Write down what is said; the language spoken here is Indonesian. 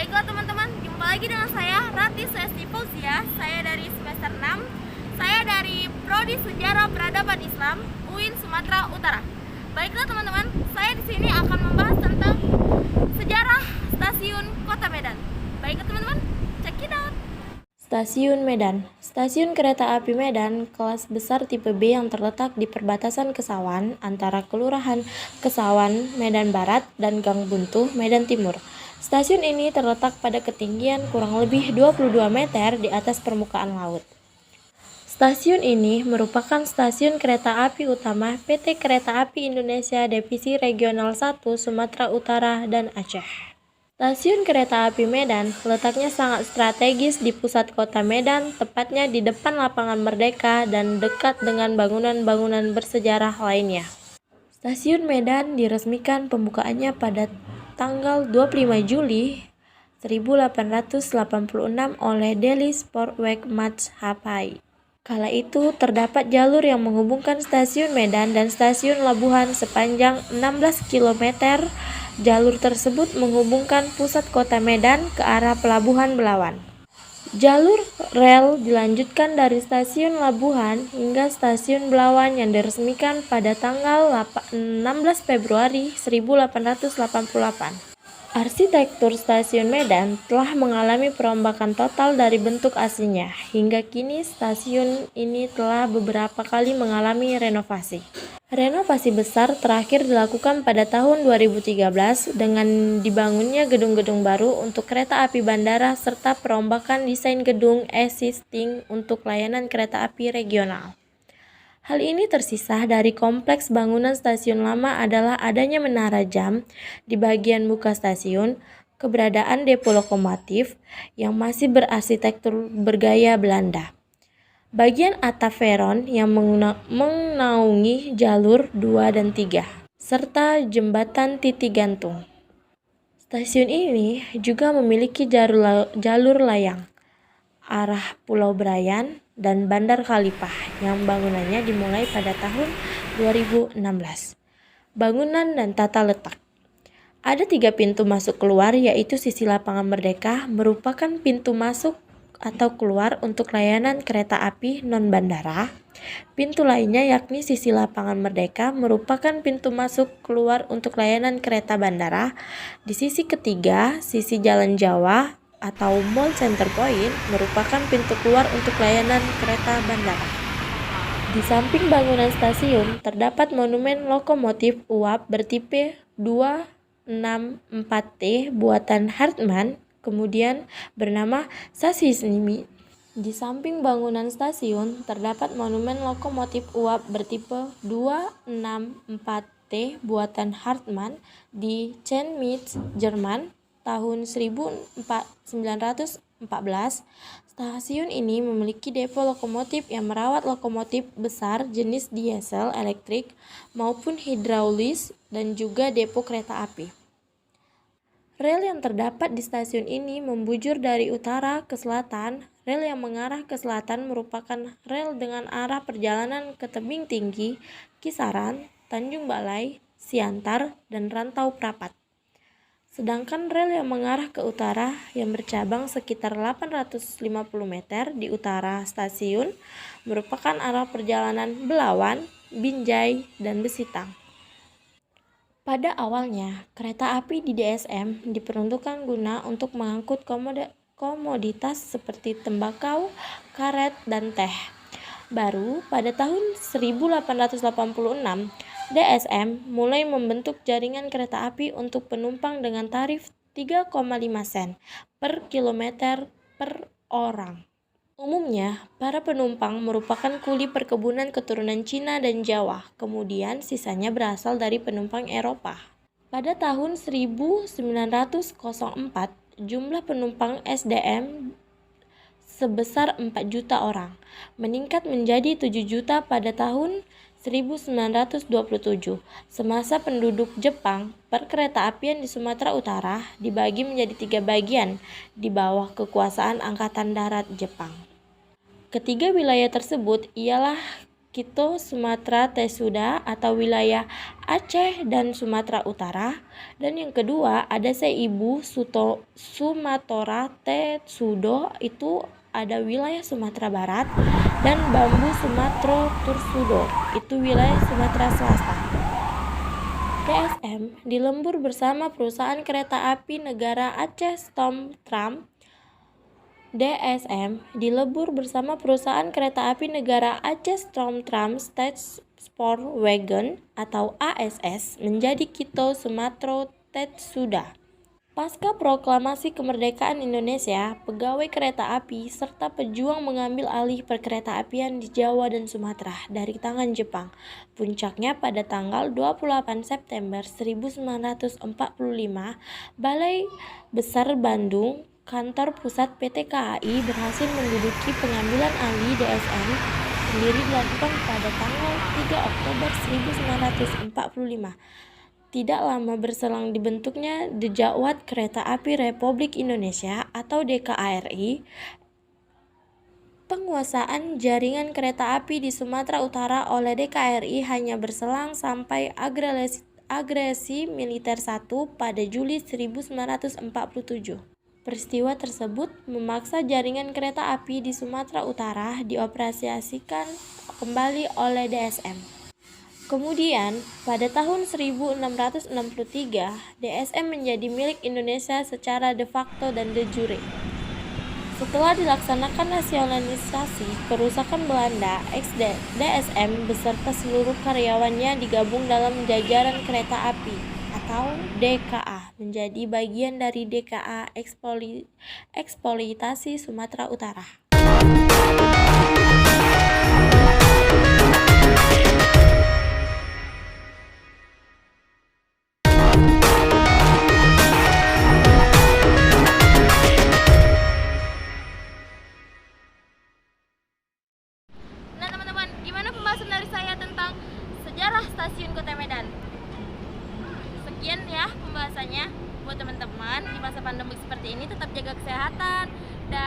Baiklah teman-teman, jumpa lagi dengan saya Rati Suesti Fauzia. Saya dari semester 6. Saya dari Prodi Sejarah Peradaban Islam UIN Sumatera Utara. Baiklah teman-teman, saya di sini akan membahas tentang sejarah stasiun Kota Medan. Baiklah teman-teman, check it out. Stasiun Medan. Stasiun Kereta Api Medan kelas besar tipe B yang terletak di perbatasan Kesawan antara Kelurahan Kesawan, Medan Barat dan Gang Buntu, Medan Timur. Stasiun ini terletak pada ketinggian kurang lebih 22 meter di atas permukaan laut. Stasiun ini merupakan stasiun kereta api utama PT Kereta Api Indonesia Divisi Regional 1 Sumatera Utara dan Aceh. Stasiun Kereta Api Medan letaknya sangat strategis di pusat kota Medan, tepatnya di depan Lapangan Merdeka dan dekat dengan bangunan-bangunan bersejarah lainnya. Stasiun Medan diresmikan pembukaannya pada tanggal 25 Juli 1886 oleh Delhi Sportweg Matshapai. Kala itu terdapat jalur yang menghubungkan Stasiun Medan dan Stasiun Labuhan sepanjang 16 km. Jalur tersebut menghubungkan pusat kota Medan ke arah Pelabuhan Belawan. Jalur rel dilanjutkan dari Stasiun Labuhan hingga Stasiun Belawan yang diresmikan pada tanggal 16 Februari 1888. Arsitektur Stasiun Medan telah mengalami perombakan total dari bentuk aslinya. Hingga kini stasiun ini telah beberapa kali mengalami renovasi. Renovasi besar terakhir dilakukan pada tahun 2013 dengan dibangunnya gedung-gedung baru untuk kereta api bandara serta perombakan desain gedung existing untuk layanan kereta api regional. Hal ini tersisa dari kompleks bangunan stasiun lama adalah adanya menara jam di bagian muka stasiun, keberadaan depo lokomotif yang masih berarsitektur bergaya Belanda. Bagian atap peron yang menaungi jalur 2 dan 3, serta jembatan titik gantung. Stasiun ini juga memiliki jalur layang arah Pulau Brayan dan Bandar Khalifah yang bangunannya dimulai pada tahun 2016. Bangunan dan tata letak. Ada 3 pintu masuk keluar, yaitu sisi Lapangan Merdeka merupakan pintu masuk atau keluar untuk layanan kereta api non-bandara. Pintu lainnya yakni sisi Lapangan Merdeka merupakan pintu masuk keluar untuk layanan kereta bandara. Di sisi ketiga, sisi Jalan Jawa atau Mall Center Point merupakan pintu keluar untuk layanan kereta bandara. Di samping bangunan stasiun terdapat monumen lokomotif uap bertipe 264T buatan Hartmann, kemudian bernama Sashimi. Di samping bangunan stasiun terdapat monumen lokomotif uap bertipe 264T buatan Hartmann di Chemnitz, Jerman tahun 1914. Stasiun ini memiliki depo lokomotif yang merawat lokomotif besar jenis diesel elektrik maupun hidraulis dan juga depo kereta api. Rel yang terdapat di stasiun ini membujur dari utara ke selatan. Rel yang mengarah ke selatan merupakan rel dengan arah perjalanan ke tebing tinggi, Kisaran, Tanjung Balai, Siantar, dan Rantau Prapat. Sedangkan rel yang mengarah ke utara yang bercabang sekitar 850 meter di utara stasiun merupakan arah perjalanan Belawan, Binjai, dan Besitang. Pada awalnya, kereta api di DSM diperuntukkan guna untuk mengangkut komoditas seperti tembakau, karet, dan teh. Baru pada tahun 1886, DSM mulai membentuk jaringan kereta api untuk penumpang dengan tarif 3,5 sen per kilometer per orang. Umumnya, para penumpang merupakan kuli perkebunan keturunan Cina dan Jawa, kemudian sisanya berasal dari penumpang Eropa. Pada tahun 1904, jumlah penumpang SDM sebesar 4 juta orang, meningkat menjadi 7 juta pada tahun 1927. Semasa penduduk Jepang, perkeretaapian di Sumatera Utara dibagi menjadi 3 bagian di bawah kekuasaan Angkatan Darat Jepang. Ketiga wilayah tersebut ialah Quito, Sumatera Tesuda atau wilayah Aceh dan Sumatera Utara. Dan yang kedua ada Seibu Sumatera Tetsudo, itu ada wilayah Sumatera Barat, dan Bambu Sumatera Tursudo, itu wilayah Sumatera Selatan. DSM dilebur bersama perusahaan kereta api negara Aceh Storm Tram. DSM dilebur bersama perusahaan kereta api negara Aceh Storm Tram State Sport Wagon atau ASS menjadi Quito Sumatera Tetsuda. Pasca proklamasi kemerdekaan Indonesia, pegawai kereta api serta pejuang mengambil alih perkeretaapian di Jawa dan Sumatera dari tangan Jepang. Puncaknya pada tanggal 28 September 1945, Balai Besar Bandung, kantor pusat PT KAI, berhasil menduduki pengambilan alih DSM sendiri dilakukan pada tanggal 3 Oktober 1945. Tidak lama berselang dibentuknya Djawat Kereta Api Republik Indonesia atau DKARI. Penguasaan jaringan kereta api di Sumatera Utara oleh DKARI hanya berselang sampai agresi militer 1 pada Juli 1947. Peristiwa tersebut memaksa jaringan kereta api di Sumatera Utara dioperasikan kembali oleh DSM. Kemudian, pada tahun 1663, DSM menjadi milik Indonesia secara de facto dan de jure. Setelah dilaksanakan nasionalisasi kerusakan Belanda, DSM beserta seluruh karyawannya digabung dalam jajaran kereta api atau DKA, menjadi bagian dari DKA Eksploitasi Sumatera Utara. Nah teman-teman, gimana pembahasan dari saya tentang sejarah Stasiun Kota Medan? Sekian ya pembahasannya. Buat teman-teman, di masa pandemi seperti ini tetap jaga kesehatan dan